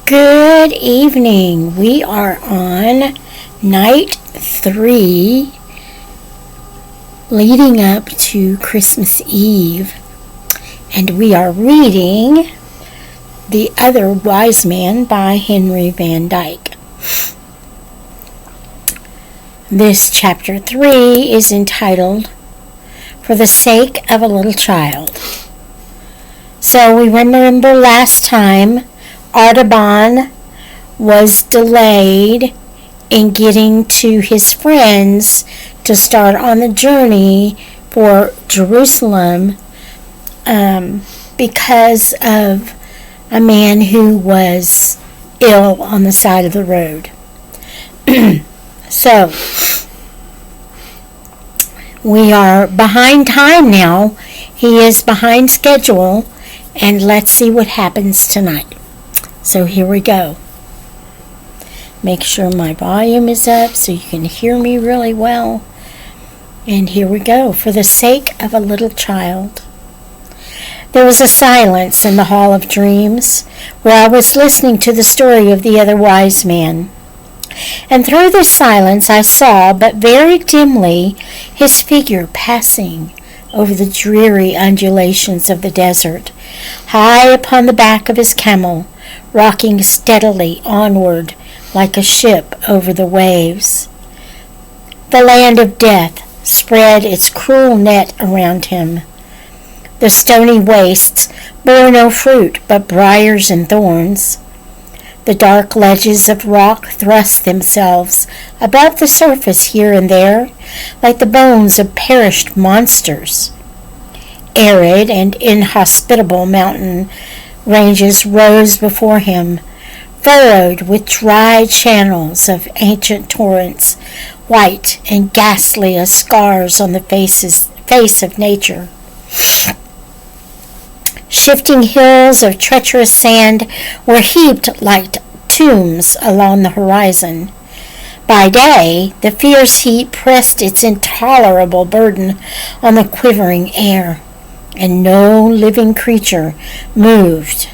Good evening. We are on night 3, leading up to Christmas Eve, and we are reading The Other Wise Man by Henry Van Dyke. This chapter 3 is entitled For the Sake of a Little Child. So we remember last time Artaban was delayed in getting to his friends to start on the journey for Jerusalem because of a man who was ill on the side of the road. So, we are behind time now. He is behind schedule, and let's see what happens tonight. So here we go. Make sure my volume is up so you can hear me really well. And here we go. For the sake of a little child. There was a silence in the Hall of Dreams where I was listening to the story of the other wise man. And through this silence I saw, but very dimly, his figure passing over the dreary undulations of the desert, high upon the back of his camel, rocking steadily onward like a ship over the waves. The land of death spread its cruel net around him. The stony wastes bore no fruit but briars and thorns. The dark ledges of rock thrust themselves above the surface here and there like the bones of perished monsters. Arid and inhospitable mountain ranges rose before him, furrowed with dry channels of ancient torrents, white and ghastly as scars on the face of nature. Shifting hills of treacherous sand were heaped like tombs along the horizon. By day, the fierce heat pressed its intolerable burden on the quivering air, and no living creature moved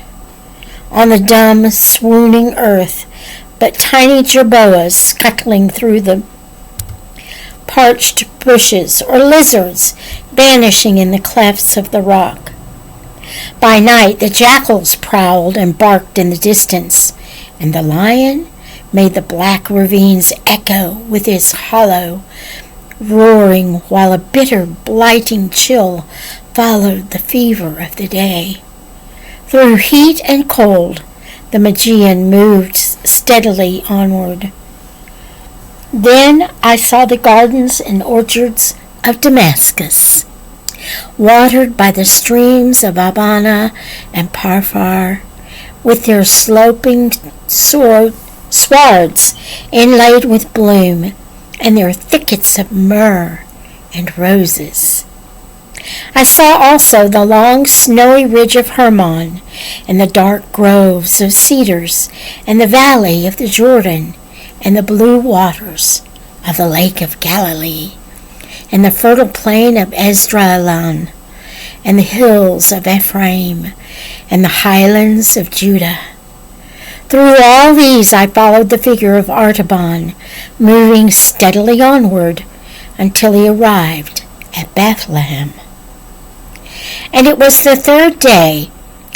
on the dumb, swooning earth, but tiny jerboas scuttling through the parched bushes, or lizards vanishing in the clefts of the rock. By night the jackals prowled and barked in the distance, and the lion made the black ravines echo with his hollow roaring, while a bitter, blighting chill followed the fever of the day. Through heat and cold, the Magian moved steadily onward. Then I saw the gardens and orchards of Damascus, watered by the streams of Abana and Parfar, with their sloping swards inlaid with bloom, and their thickets of myrrh and roses. I saw also the long snowy ridge of Hermon, and the dark groves of cedars, and the valley of the Jordan, and the blue waters of the lake of Galilee, and the fertile plain of Esdraelon, and the hills of Ephraim, and the highlands of Judah. Through all these I followed the figure of Artaban, moving steadily onward until he arrived at Bethlehem. And it was the third day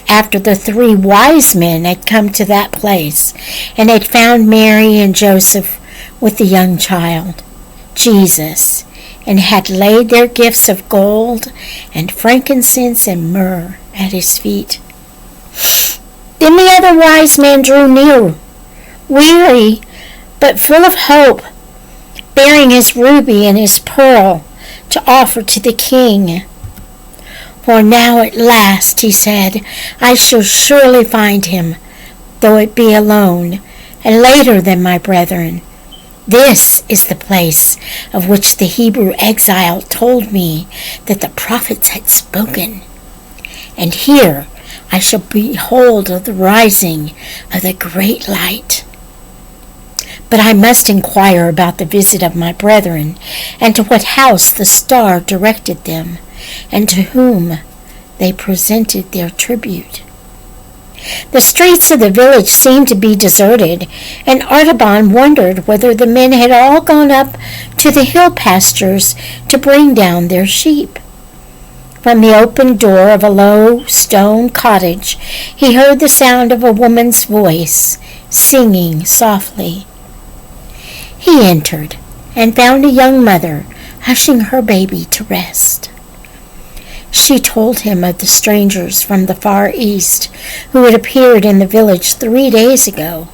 after the 3 wise men had come to that place, and had found Mary and Joseph with the young child, Jesus, and had laid their gifts of gold and frankincense and myrrh at his feet. Then the other wise man drew near, weary but full of hope, bearing his ruby and his pearl to offer to the king. For now at last, he said, I shall surely find him, though it be alone, and later than my brethren. This is the place of which the Hebrew exile told me that the prophets had spoken. And here I shall behold the rising of the great light. But I must inquire about the visit of my brethren, and to what house the star directed them, and to whom they presented their tribute. The streets of the village seemed to be deserted, and Artaban wondered whether the men had all gone up to the hill pastures to bring down their sheep. From the open door of a low stone cottage, he heard the sound of a woman's voice, singing softly. He entered and found a young mother hushing her baby to rest. She told him of the strangers from the far east who had appeared in the village 3 days ago,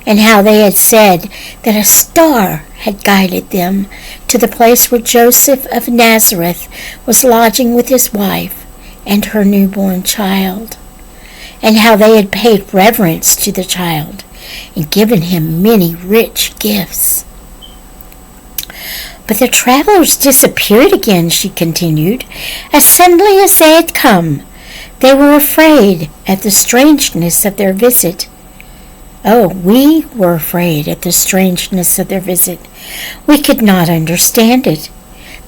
and how they had said that a star had guided them to the place where Joseph of Nazareth was lodging with his wife and her newborn child, and how they had paid reverence to the child and given him many rich gifts. But the travelers disappeared again, she continued, as suddenly as they had come. They were afraid at the strangeness of their visit. Oh, we were afraid at the strangeness of their visit. We could not understand it.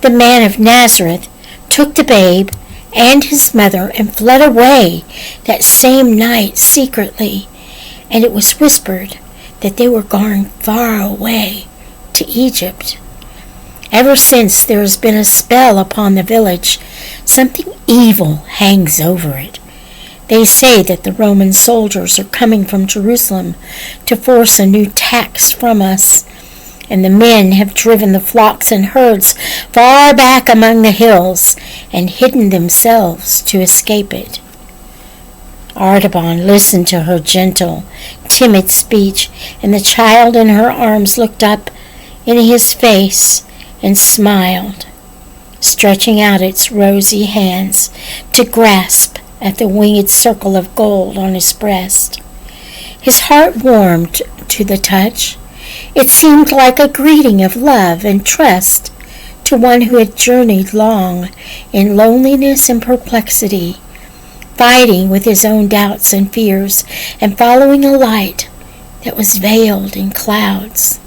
The man of Nazareth took the babe and his mother and fled away that same night secretly, and it was whispered that they were gone far away to Egypt. Ever since there has been a spell upon the village. Something evil hangs over it. They say that the Roman soldiers are coming from Jerusalem to force a new tax from us, and the men have driven the flocks and herds far back among the hills and hidden themselves to escape it. Artaban listened to her gentle, timid speech, and the child in her arms looked up in his face and smiled, stretching out its rosy hands to grasp at the winged circle of gold on his breast. His heart warmed to the touch. It seemed like a greeting of love and trust to one who had journeyed long in loneliness and perplexity, fighting with his own doubts and fears and following a light that was veiled in clouds.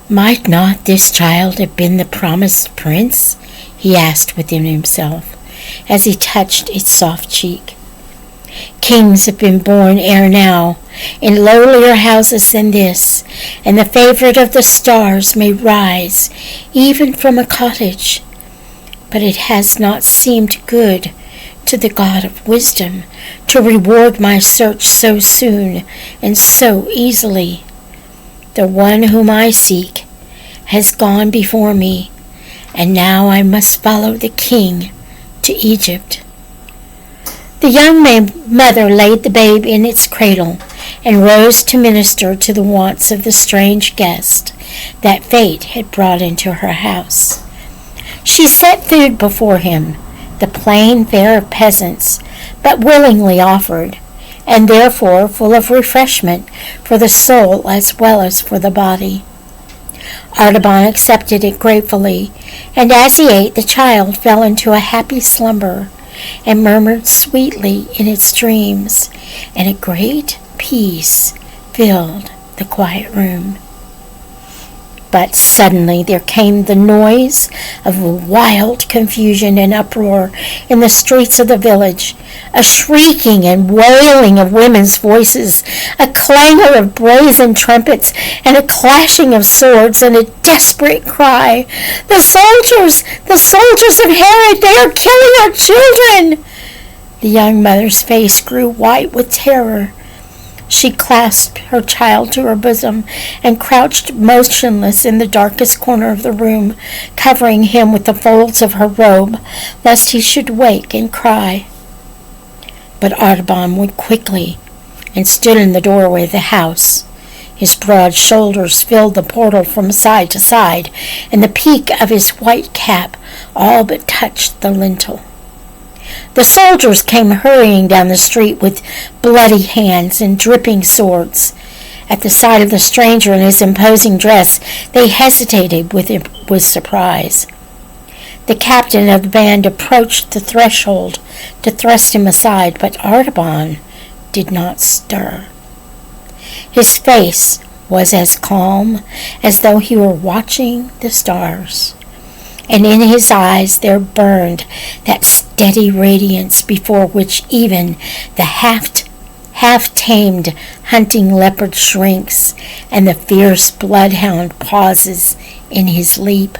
Might not this child have been the promised prince? He asked within himself as he touched its soft cheek. Kings have been born ere now in lowlier houses than this, and the favorite of the stars may rise even from a cottage. But it has not seemed good to the God of wisdom to reward my search so soon and so easily. The one whom I seek has gone before me, and now I must follow the king to Egypt. The young mother laid the babe in its cradle and rose to minister to the wants of the strange guest that fate had brought into her house. She set food before him, the plain fare of peasants, but willingly offered, and therefore full of refreshment for the soul as well as for the body. Artaban accepted it gratefully, and as he ate, the child fell into a happy slumber and murmured sweetly in its dreams, and a great peace filled the quiet room. But suddenly there came the noise of wild confusion and uproar in the streets of the village, a shrieking and wailing of women's voices, a clangor of brazen trumpets, and a clashing of swords, and a desperate cry, "The soldiers! The soldiers of Herod! They are killing our children!" The young mother's face grew white with terror. She clasped her child to her bosom and crouched motionless in the darkest corner of the room, covering him with the folds of her robe, lest he should wake and cry. But Artaban went quickly and stood in the doorway of the house. His broad shoulders filled the portal from side to side, and the peak of his white cap all but touched the lintel. The soldiers came hurrying down the street with bloody hands and dripping swords. At the sight of the stranger in his imposing dress, they hesitated with surprise. The captain of the band approached the threshold to thrust him aside, but Artaban did not stir. His face was as calm as though he were watching the stars. and in his eyes there burned that steady radiance before which even the half-tamed hunting leopard shrinks, and the fierce bloodhound pauses in his leap.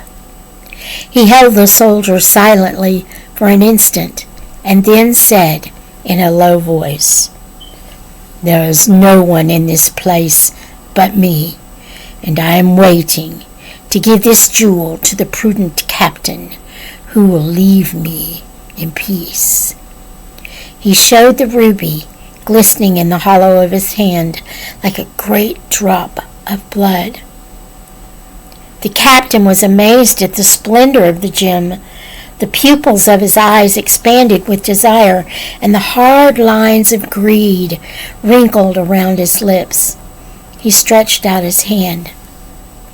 He held the soldier silently for an instant, and then said in a low voice, "There is no one in this place but me, and I am waiting to give this jewel to the prudent captain, who will leave me in peace." He showed the ruby glistening in the hollow of his hand like a great drop of blood. The captain was amazed at the splendor of the gem. The pupils of his eyes expanded with desire, and the hard lines of greed wrinkled around his lips. He stretched out his hand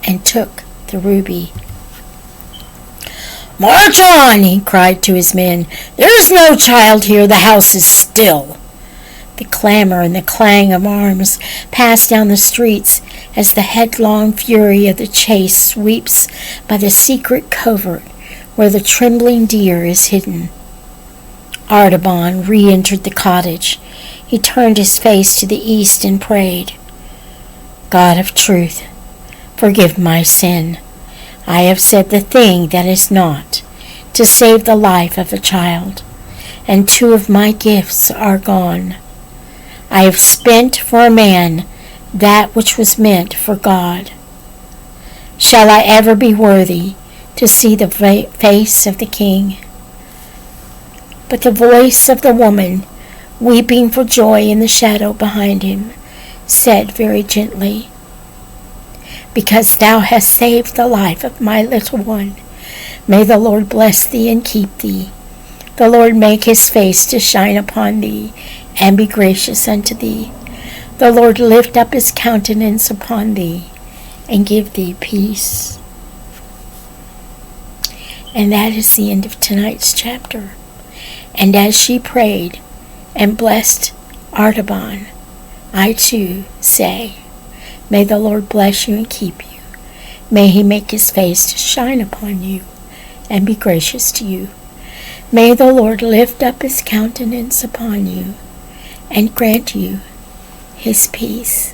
and took the ruby. "March on!" he cried to his men. "There is no child here. The house is still." The clamor and the clang of arms pass down the streets as the headlong fury of the chase sweeps by the secret covert where the trembling deer is hidden. Artaban re-entered the cottage. He turned his face to the east and prayed, "God of truth, forgive my sin. I have said the thing that is not, to save the life of a child, and 2 of my gifts are gone. I have spent for a man that which was meant for God. Shall I ever be worthy to see the face of the king?" But the voice of the woman, weeping for joy in the shadow behind him, said very gently, "Because thou hast saved the life of my little one, may the Lord bless thee and keep thee. The Lord make his face to shine upon thee and be gracious unto thee. The Lord lift up his countenance upon thee and give thee peace." And that is the end of tonight's chapter. And as she prayed and blessed Artaban, I too say, may the Lord bless you and keep you. May he make his face to shine upon you and be gracious to you. May the Lord lift up his countenance upon you and grant you his peace.